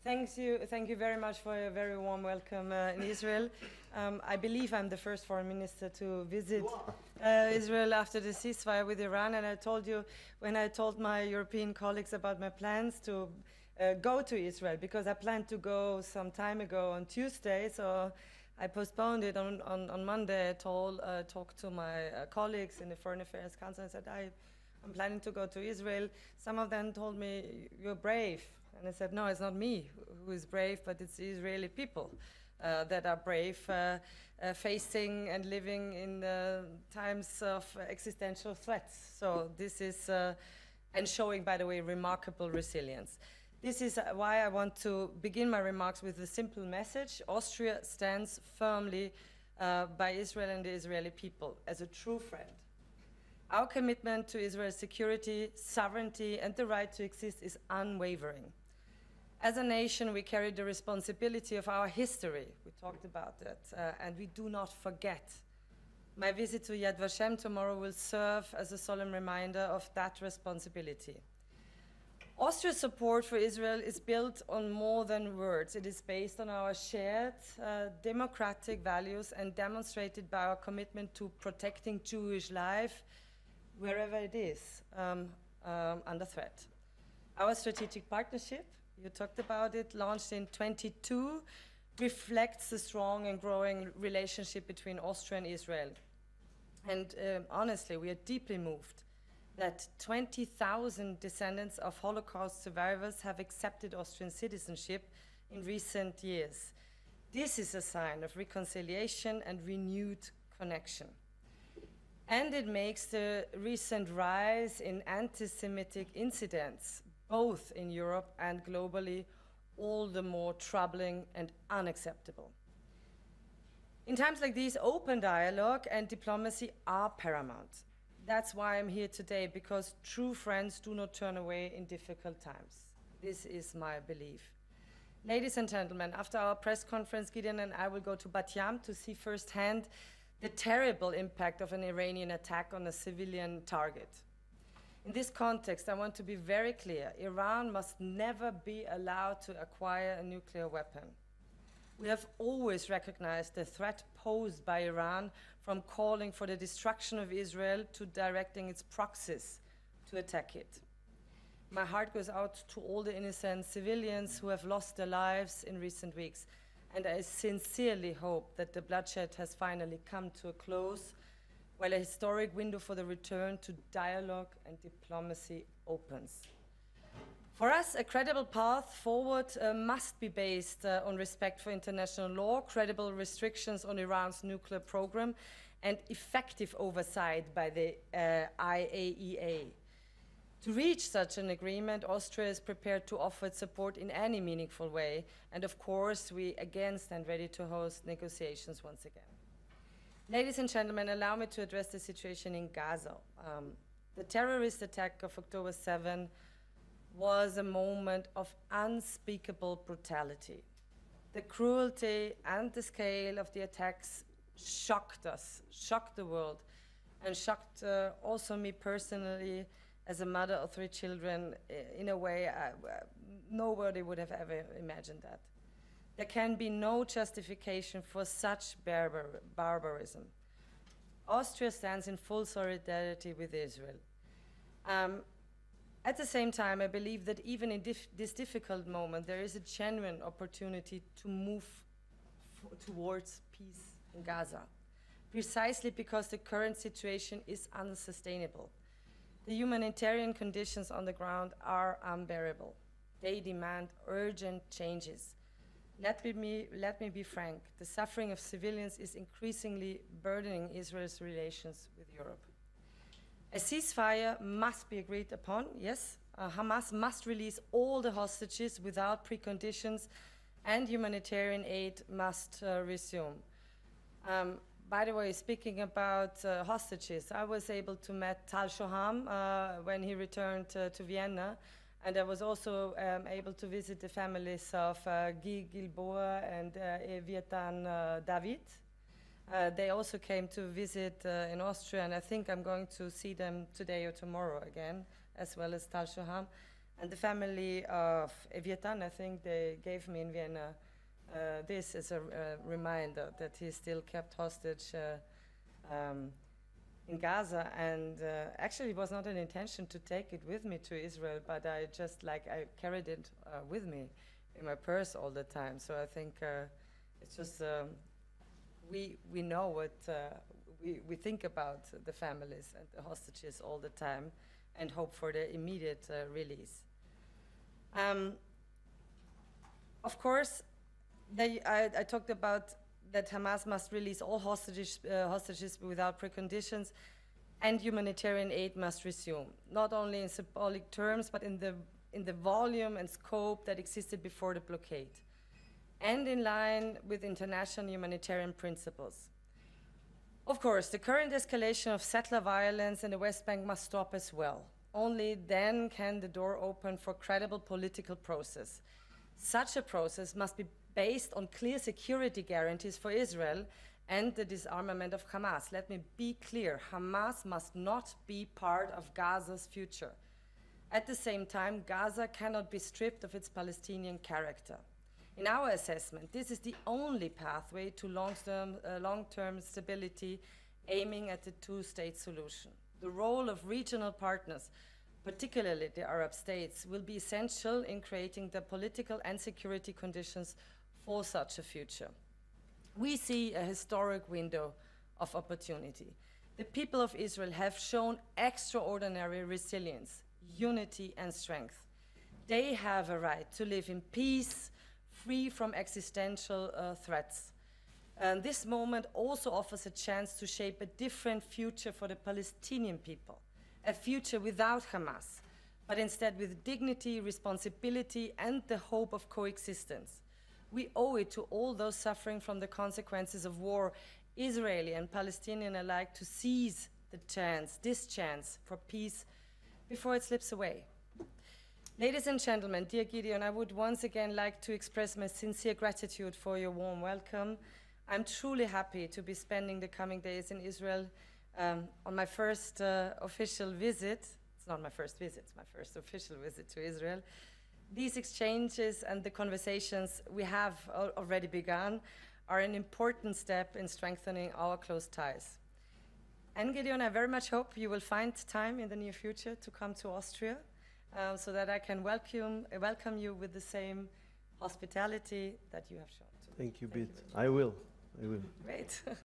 Thank you very much for a very warm welcome in Israel. I believe I'm the first foreign minister to visit Israel after the ceasefire with Iran, and I told you when I told my European colleagues about my plans to go to Israel, because I planned to go some time ago on Tuesday, so I postponed it on Monday. I talked to my colleagues in the Foreign Affairs Council and said, I'm planning to go to Israel. Some of them told me, you're brave. And I said, no, it's not me who is brave, but it's the Israeli people that are brave, facing and living in times of existential threats. So this is, and showing, by the way, remarkable resilience. This is why I want to begin my remarks with a simple message. Austria stands firmly by Israel and the Israeli people as a true friend. Our commitment to Israel's security, sovereignty, and the right to exist is unwavering. As a nation, we carry the responsibility of our history. We talked about that, and we do not forget. My visit to Yad Vashem tomorrow will serve as a solemn reminder of that responsibility. Austria's support for Israel is built on more than words. It is based on our shared democratic values and demonstrated by our commitment to protecting Jewish life wherever it is under threat. Our strategic partnership, you talked about it, launched in 2022, reflects the strong and growing relationship between Austria and Israel. And honestly, we are deeply moved that 20,000 descendants of Holocaust survivors have accepted Austrian citizenship in recent years. This is a sign of reconciliation and renewed connection. And it makes the recent rise in anti-Semitic incidents, both in Europe and globally, all the more troubling and unacceptable. In times like these, open dialogue and diplomacy are paramount. That's why I'm here today, because true friends do not turn away in difficult times. This is my belief. Ladies and gentlemen, after our press conference, Gideon and I will go to Bat Yam to see firsthand the terrible impact of an Iranian attack on a civilian target. In this context, I want to be very clear. Iran must never be allowed to acquire a nuclear weapon. We have always recognized the threat posed by Iran, from calling for the destruction of Israel to directing its proxies to attack it. My heart goes out to all the innocent civilians who have lost their lives in recent weeks, and I sincerely hope that the bloodshed has finally come to a close, while a historic window for the return to dialogue and diplomacy opens. For us, a credible path forward must be based on respect for international law, credible restrictions on Iran's nuclear program, and effective oversight by the IAEA. To reach such an agreement, Austria is prepared to offer its support in any meaningful way, and of course, we again stand ready to host negotiations once again. Ladies and gentlemen, allow me to address the situation in Gaza. The terrorist attack of October 7 was a moment of unspeakable brutality. The cruelty and the scale of the attacks shocked us, shocked the world, and shocked also me personally as a mother of 3 children in a way nobody would have ever imagined that. There can be no justification for such barbarism. Austria stands in full solidarity with Israel. At the same time, I believe that even in this difficult moment, there is a genuine opportunity to move towards peace in Gaza, precisely because the current situation is unsustainable. The humanitarian conditions on the ground are unbearable. They demand urgent changes. Let me be frank, the suffering of civilians is increasingly burdening Israel's relations with Europe. A ceasefire must be agreed upon, yes. Hamas must release all the hostages without preconditions, and humanitarian aid must resume. By the way, speaking about hostages, I was able to meet Tal Shoham when he returned to Vienna, and I was also able to visit the families of Guy Gilboa and Eviatan David. They also came to visit in Austria, and I think I'm going to see them today or tomorrow again, as well as Tal Shoham. And the family of Eviatan, I think they gave me in Vienna this as a reminder that he's still kept hostage in Gaza, and actually it was not an intention to take it with me to Israel, but I just I carried it with me in my purse all the time. So I think it's just we know what we think about the families and the hostages all the time, and hope for their immediate release. Of course, I talked about that Hamas must release all hostages without preconditions, and humanitarian aid must resume, not only in symbolic terms, but in the volume and scope that existed before the blockade, and in line with international humanitarian principles. Of course, the current escalation of settler violence in the West Bank must stop as well. Only then can the door open for credible political process. Such a process must be based on clear security guarantees for Israel and the disarmament of Hamas. Let me be clear, Hamas must not be part of Gaza's future. At the same time, Gaza cannot be stripped of its Palestinian character. In our assessment, this is the only pathway to long-term stability, aiming at the two-state solution. The role of regional partners, particularly the Arab states, will be essential in creating the political and security conditions for such a future. We see a historic window of opportunity. The people of Israel have shown extraordinary resilience, unity, and strength. They have a right to live in peace, free from existential threats. And this moment also offers a chance to shape a different future for the Palestinian people, a future without Hamas, but instead with dignity, responsibility, and the hope of coexistence. We owe it to all those suffering from the consequences of war, Israeli and Palestinian alike, to seize this chance for peace before it slips away. Ladies and gentlemen, dear Gideon, I would once again like to express my sincere gratitude for your warm welcome. I'm truly happy to be spending the coming days in Israel on my first official visit. It's not my first visit, it's my first official visit to Israel. These exchanges and the conversations we have already begun are an important step in strengthening our close ties. And Gideon, I very much hope you will find time in the near future to come to Austria so that I can welcome you with the same hospitality that you have shown to me. Thank you, Beate. I will. Great.